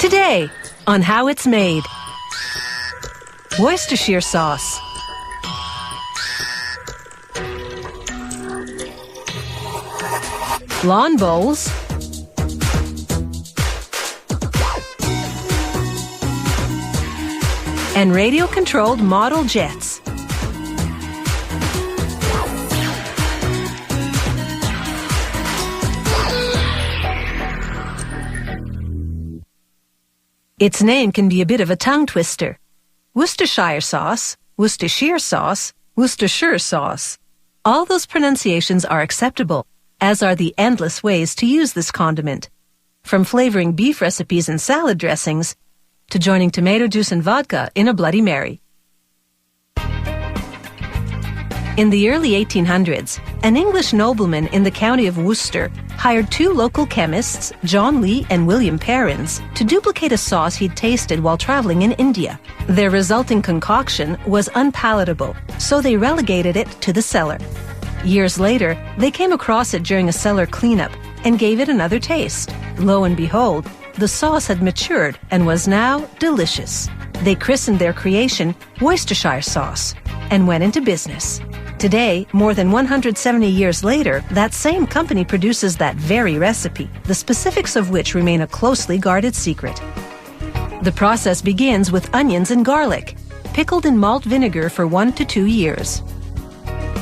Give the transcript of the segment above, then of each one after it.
Today, on how it's made. Worcestershire sauce. Lawn bowls. And radio-controlled model jets. Its name can be a bit of a tongue twister. Worcestershire sauce, Worcestershire sauce, Worcestershire sauce. All those pronunciations are acceptable, as are the endless ways to use this condiment. From flavoring beef recipes and salad dressings, to joining tomato juice and vodka in a Bloody Mary. In the early 1800s, an English nobleman in the county of Worcester hired two local chemists, John Lee and William Perrins, to duplicate a sauce he'd tasted while traveling in India. Their resulting concoction was unpalatable, so they relegated it to the cellar. Years later, they came across it during a cellar cleanup and gave it another taste. Lo and behold, the sauce had matured and was now delicious. They christened their creation Worcestershire sauce and went into business. Today, more than 170 years later, that same company produces that very recipe, the specifics of which remain a closely guarded secret. The process begins with onions and garlic, pickled in malt vinegar for 1 to 2 years.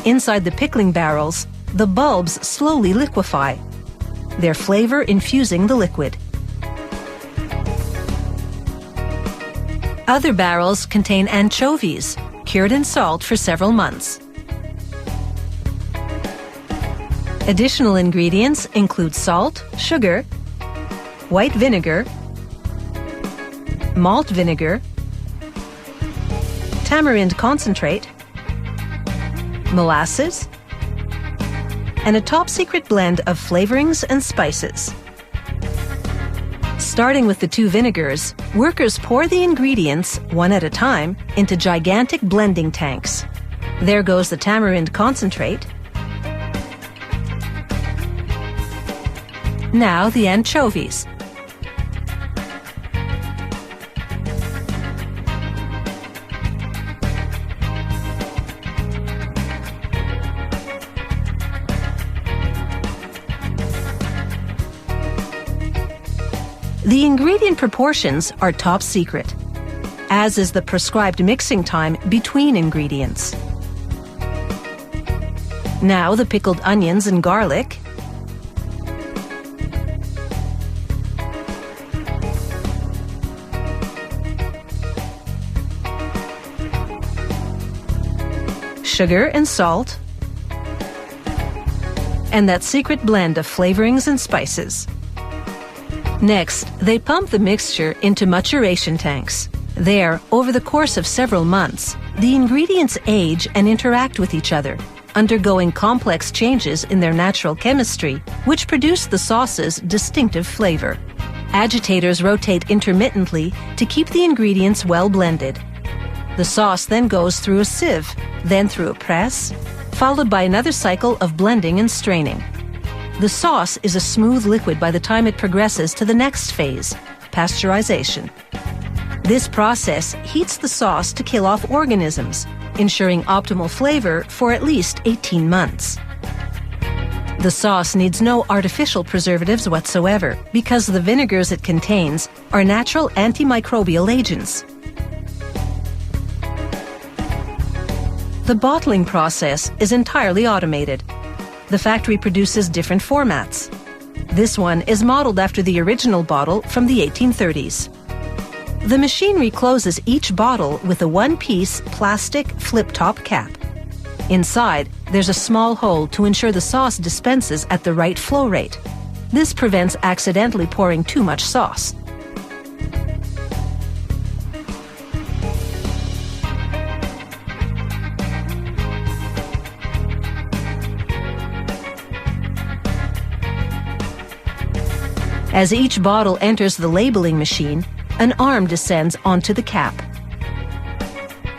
Inside the pickling barrels, the bulbs slowly liquefy, their flavor infusing the liquid. Other barrels contain anchovies, cured in salt for several months. Additional ingredients include salt, sugar, white vinegar, malt vinegar, tamarind concentrate, molasses, and a top-secret blend of flavorings and spices. Starting with the two vinegars, workers pour the ingredients, one at a time, into gigantic blending tanks. There goes the tamarind concentrate. Now the anchovies. The ingredient proportions are top secret, as is the prescribed mixing time between ingredients. Now the pickled onions and garlic. Sugar and salt, and that secret blend of flavorings and spices. Next, they pump the mixture into maturation tanks. There, over the course of several months, the ingredients age and interact with each other, undergoing complex changes in their natural chemistry, which produce the sauce's distinctive flavor. Agitators rotate intermittently to keep the ingredients well blended. The sauce then goes through a sieve, then through a press, followed by another cycle of blending and straining. The sauce is a smooth liquid by the time it progresses to the next phase, pasteurization. This process heats the sauce to kill off organisms, ensuring optimal flavor for at least 18 months. The sauce needs no artificial preservatives whatsoever because the vinegars it contains are natural antimicrobial agents. The bottling process is entirely automated. The factory produces different formats. This one is modeled after the original bottle from the 1830s. The machinery closes each bottle with a one-piece plastic flip-top cap. Inside, there's a small hole to ensure the sauce dispenses at the right flow rate. This prevents accidentally pouring too much sauce. As each bottle enters the labeling machine, an arm descends onto the cap.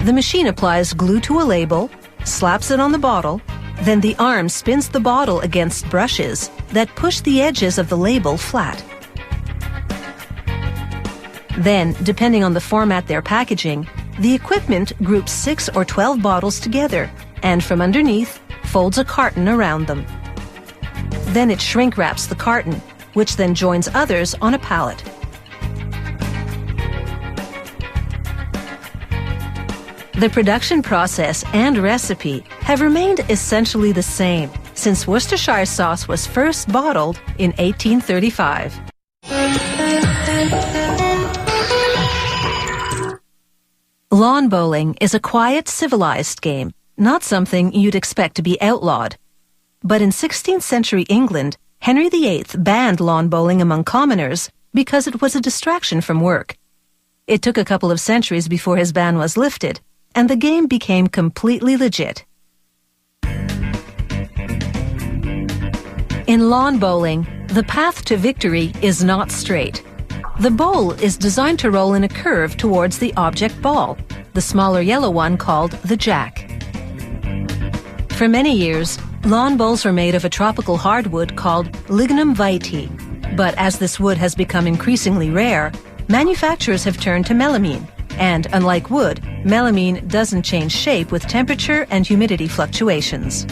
The machine applies glue to a label, slaps it on the bottle, then the arm spins the bottle against brushes that push the edges of the label flat. Then, depending on the format they're packaging, the equipment groups 6 or 12 bottles together and from underneath folds a carton around them. Then it shrink wraps the carton, which then joins others on a pallet. The production process and recipe have remained essentially the same since Worcestershire sauce was first bottled in 1835. Lawn bowling is a quiet, civilized game, not something you'd expect to be outlawed. But in 16th century England, Henry VIII banned lawn bowling among commoners because it was a distraction from work. It took a couple of centuries before his ban was lifted, and the game became completely legit. In lawn bowling, the path to victory is not straight. The bowl is designed to roll in a curve towards the object ball, the smaller yellow one called the jack. For many years, lawn bowls were made of a tropical hardwood called Lignum vitae, but as this wood has become increasingly rare, manufacturers have turned to melamine, and unlike wood, melamine doesn't change shape with temperature and humidity fluctuations.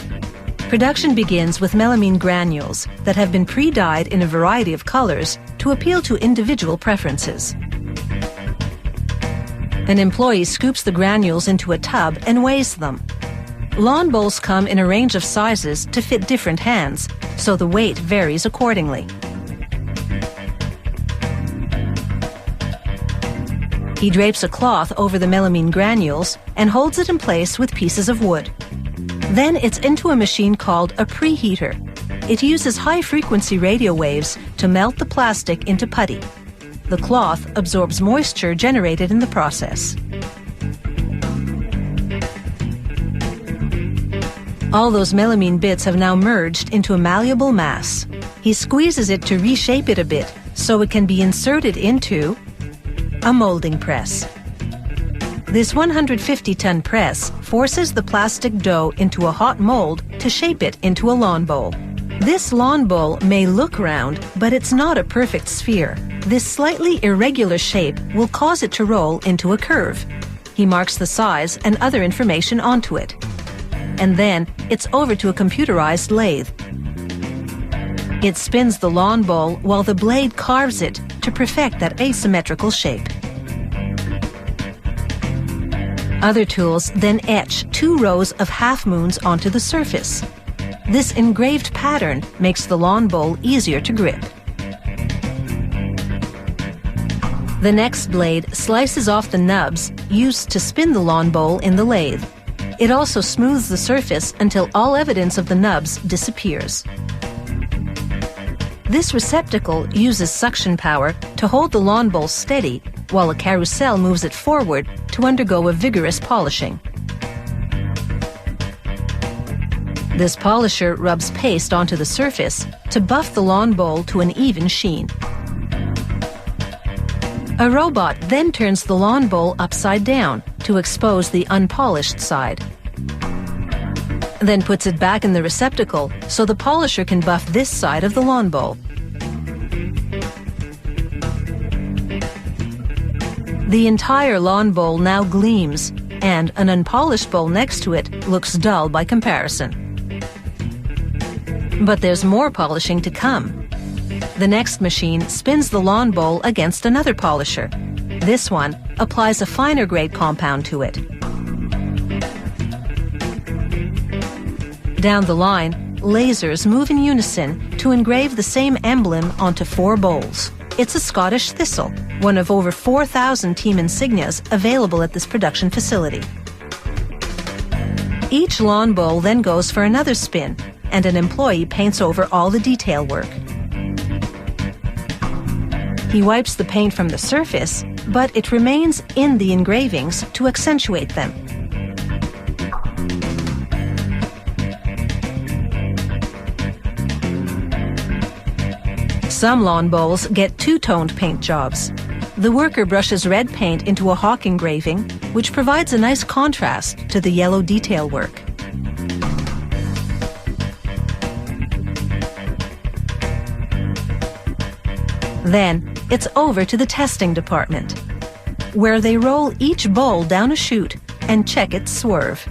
Production begins with melamine granules that have been pre-dyed in a variety of colors to appeal to individual preferences. An employee scoops the granules into a tub and weighs them. Lawn bowls come in a range of sizes to fit different hands, so the weight varies accordingly. He drapes a cloth over the melamine granules and holds it in place with pieces of wood. Then it's into a machine called a preheater. It uses high-frequency radio waves to melt the plastic into putty. The cloth absorbs moisture generated in the process. All those melamine bits have now merged into a malleable mass. He squeezes it to reshape it a bit so it can be inserted into a molding press. This 150-ton press forces the plastic dough into a hot mold to shape it into a lawn bowl. This lawn bowl may look round, but it's not a perfect sphere. This slightly irregular shape will cause it to roll into a curve. He marks the size and other information onto it. And then it's over to a computerized lathe. It spins the lawn bowl while the blade carves it to perfect that asymmetrical shape. Other tools then etch 2 rows of half-moons onto the surface. This engraved pattern makes the lawn bowl easier to grip. The next blade slices off the nubs used to spin the lawn bowl in the lathe. It also smooths the surface until all evidence of the nubs disappears. This receptacle uses suction power to hold the lawn bowl steady while a carousel moves it forward to undergo a vigorous polishing. This polisher rubs paste onto the surface to buff the lawn bowl to an even sheen. A robot then turns the lawn bowl upside down to expose the unpolished side. Then puts it back in the receptacle so the polisher can buff this side of the lawn bowl. The entire lawn bowl now gleams, and an unpolished bowl next to it looks dull by comparison. But there's more polishing to come. The next machine spins the lawn bowl against another polisher. This one applies a finer grade compound to it. Down the line, lasers move in unison to engrave the same emblem onto 4 bowls. It's a Scottish thistle, one of over 4,000 team insignias available at this production facility. Each lawn bowl then goes for another spin, and an employee paints over all the detail work. He wipes the paint from the surface, but it remains in the engravings to accentuate them. Some lawn bowls get 2-toned paint jobs. The worker brushes red paint into a hawk engraving, which provides a nice contrast to the yellow detail work. Then, it's over to the testing department, where they roll each bowl down a chute and check its swerve.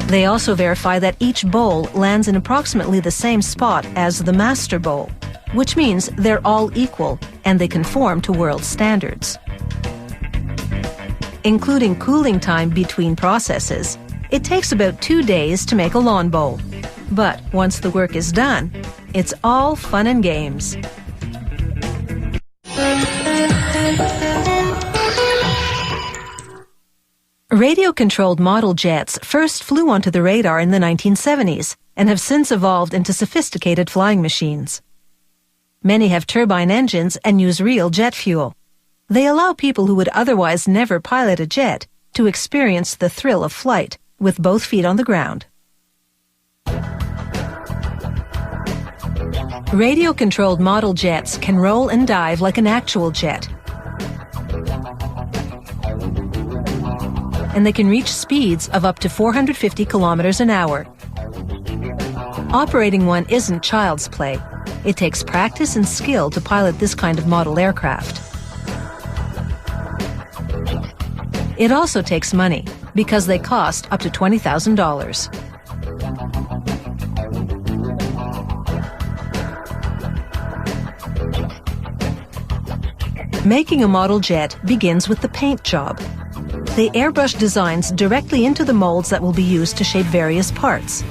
They also verify that each bowl lands in approximately the same spot as the master bowl, which means they're all equal and they conform to world standards. Including cooling time between processes, it takes about 2 days to make a lawn bowl. But once the work is done, it's all fun and games. Radio-controlled model jets first flew onto the radar in the 1970s and have since evolved into sophisticated flying machines. Many have turbine engines and use real jet fuel. They allow people who would otherwise never pilot a jet to experience the thrill of flight with both feet on the ground. Radio-controlled model jets can roll and dive like an actual jet. And they can reach speeds of up to 450 kilometers an hour. Operating one isn't child's play. It takes practice and skill to pilot this kind of model aircraft. It also takes money, because they cost up to $20,000. Making a model jet begins with the paint job. They airbrush designs directly into the molds that will be used to shape various parts.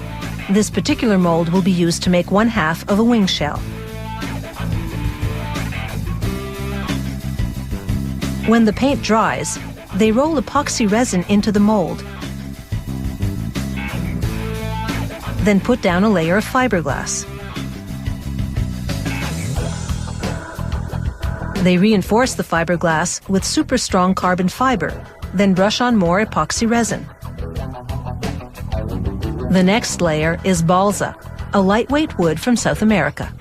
This particular mold will be used to make one half of a wing shell. When the paint dries, they roll epoxy resin into the mold, then put down a layer of fiberglass. They reinforce the fiberglass with super strong carbon fiber, then brush on more epoxy resin. The next layer is balsa, a lightweight wood from South America.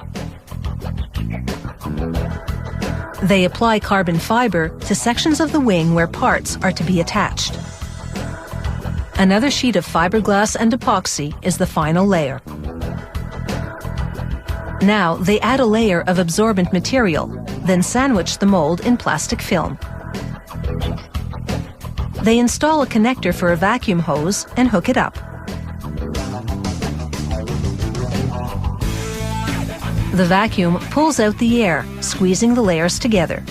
They apply carbon fiber to sections of the wing where parts are to be attached. Another sheet of fiberglass and epoxy is the final layer. Now they add a layer of absorbent material, then sandwich the mold in plastic film. They install a connector for a vacuum hose and hook it up. The vacuum pulls out the air, squeezing the layers together.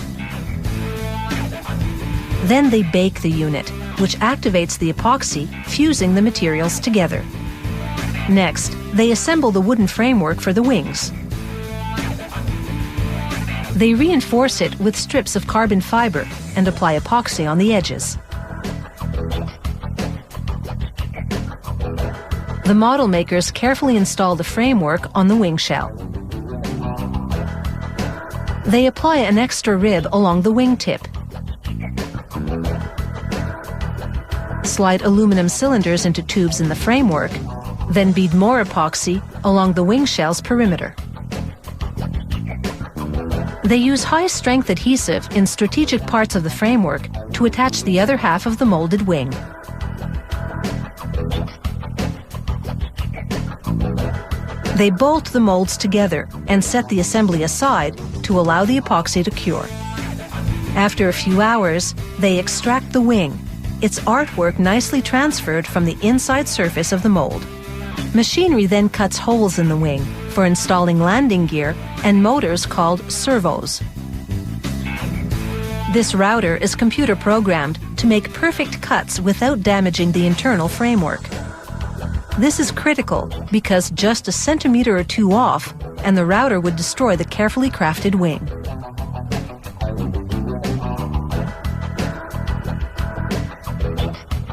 Then they bake the unit, which activates the epoxy, fusing the materials together. Next, they assemble the wooden framework for the wings. They reinforce it with strips of carbon fiber and apply epoxy on the edges. The model makers carefully install the framework on the wing shell. They apply an extra rib along the wing tip. Slide aluminum cylinders into tubes in the framework, then bead more epoxy along the wing shell's perimeter. They use high-strength adhesive in strategic parts of the framework to attach the other half of the molded wing. They bolt the molds together and set the assembly aside to allow the epoxy to cure. After a few hours, they extract the wing, its artwork nicely transferred from the inside surface of the mold. Machinery then cuts holes in the wing for installing landing gear and motors called servos. This router is computer programmed to make perfect cuts without damaging the internal framework. This is critical because just a centimeter or two off and the router would destroy the carefully crafted wing.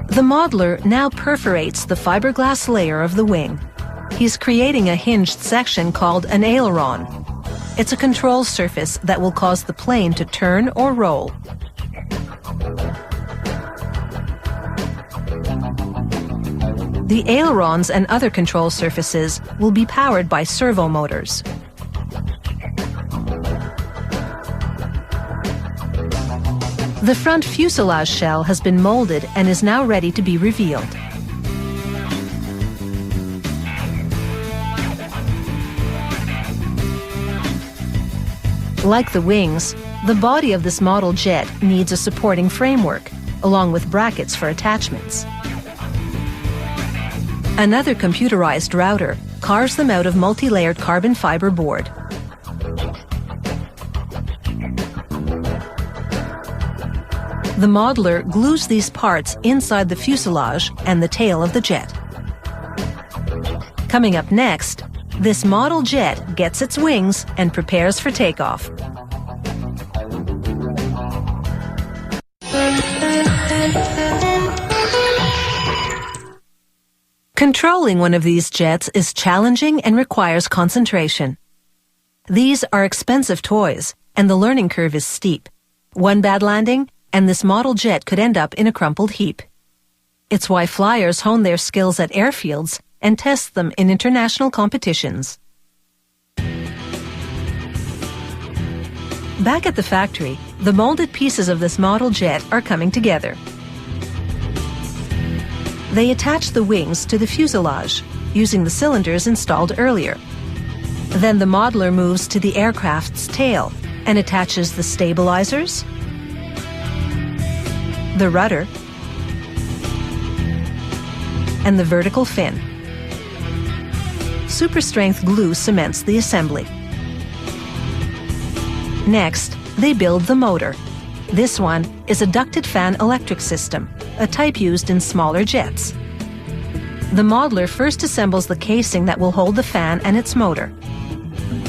The modeler now perforates the fiberglass layer of the wing. He's creating a hinged section called an aileron. It's a control surface that will cause the plane to turn or roll. The ailerons and other control surfaces will be powered by servo motors. The front fuselage shell has been molded and is now ready to be revealed. Like the wings, the body of this model jet needs a supporting framework, along with brackets for attachments. Another computerized router carves them out of multi-layered carbon fiber board. The modeler glues these parts inside the fuselage and the tail of the jet. Coming up next, this model jet gets its wings and prepares for takeoff. Controlling one of these jets is challenging and requires concentration. These are expensive toys, and the learning curve is steep. One bad landing, and this model jet could end up in a crumpled heap. It's why flyers hone their skills at airfields and test them in international competitions. Back at the factory, the molded pieces of this model jet are coming together. They attach the wings to the fuselage, using the cylinders installed earlier. Then the modeler moves to the aircraft's tail and attaches the stabilizers, the rudder, and the vertical fin. Super-strength glue cements the assembly. Next, they build the motor. This one is a ducted fan electric system, a type used in smaller jets. The modeler first assembles the casing that will hold the fan and its motor.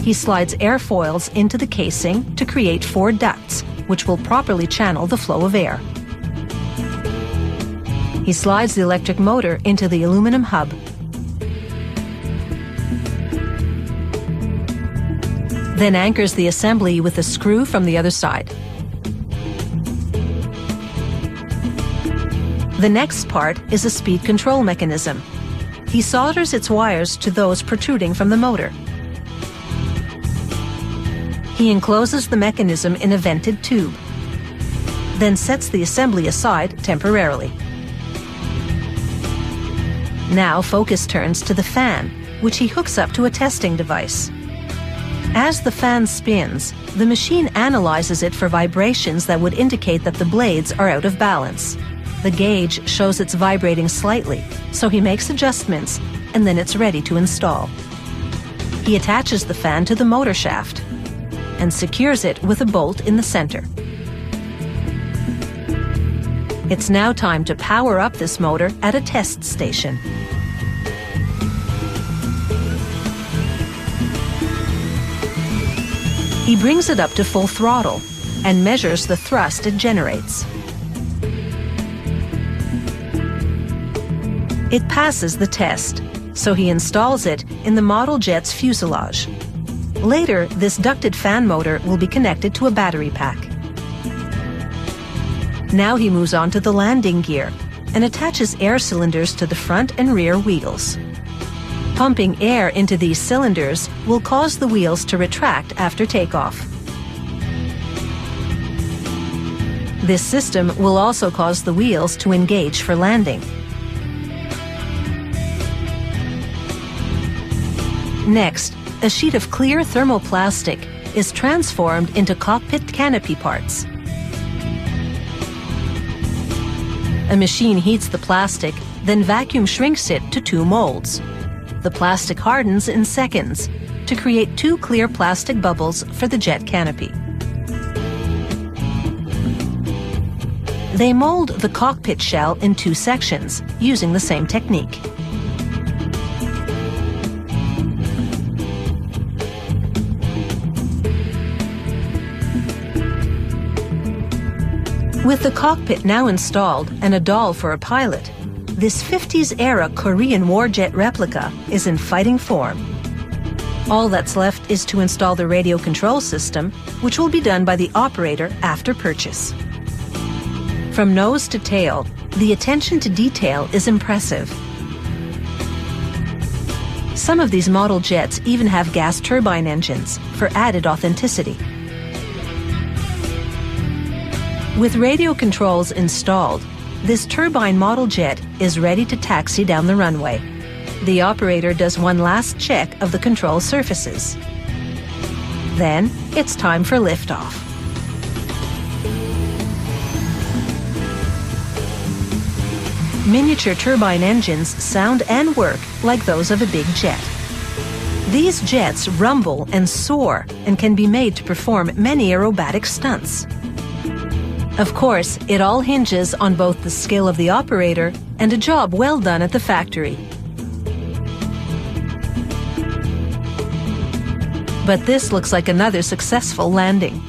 He slides airfoils into the casing to create 4 ducts, which will properly channel the flow of air. He slides the electric motor into the aluminum hub. Then anchors the assembly with a screw from the other side. The next part is a speed control mechanism. He solders its wires to those protruding from the motor. He encloses the mechanism in a vented tube, then sets the assembly aside temporarily. Now focus turns to the fan, which he hooks up to a testing device. As the fan spins, the machine analyzes it for vibrations that would indicate that the blades are out of balance. The gauge shows it's vibrating slightly, so he makes adjustments, and then it's ready to install. He attaches the fan to the motor shaft and secures it with a bolt in the center. It's now time to power up this motor at a test station. He brings it up to full throttle and measures the thrust it generates. It passes the test, so he installs it in the model jet's fuselage. Later, this ducted fan motor will be connected to a battery pack. Now he moves on to the landing gear and attaches air cylinders to the front and rear wheels. Pumping air into these cylinders will cause the wheels to retract after takeoff. This system will also cause the wheels to engage for landing. Next, a sheet of clear thermoplastic is transformed into cockpit canopy parts. A machine heats the plastic, then vacuum shrinks it to 2 molds. The plastic hardens in seconds to create 2 clear plastic bubbles for the jet canopy. They mold the cockpit shell in 2 sections using the same technique. With the cockpit now installed and a doll for a pilot, this 50s-era Korean warjet replica is in fighting form. All that's left is to install the radio control system, which will be done by the operator after purchase. From nose to tail, the attention to detail is impressive. Some of these model jets even have gas turbine engines for added authenticity. With radio controls installed, this turbine model jet is ready to taxi down the runway. The operator does one last check of the control surfaces. Then it's time for liftoff. Miniature turbine engines sound and work like those of a big jet. These jets rumble and soar and can be made to perform many aerobatic stunts. Of course, it all hinges on both the skill of the operator and a job well done at the factory. But this looks like another successful landing.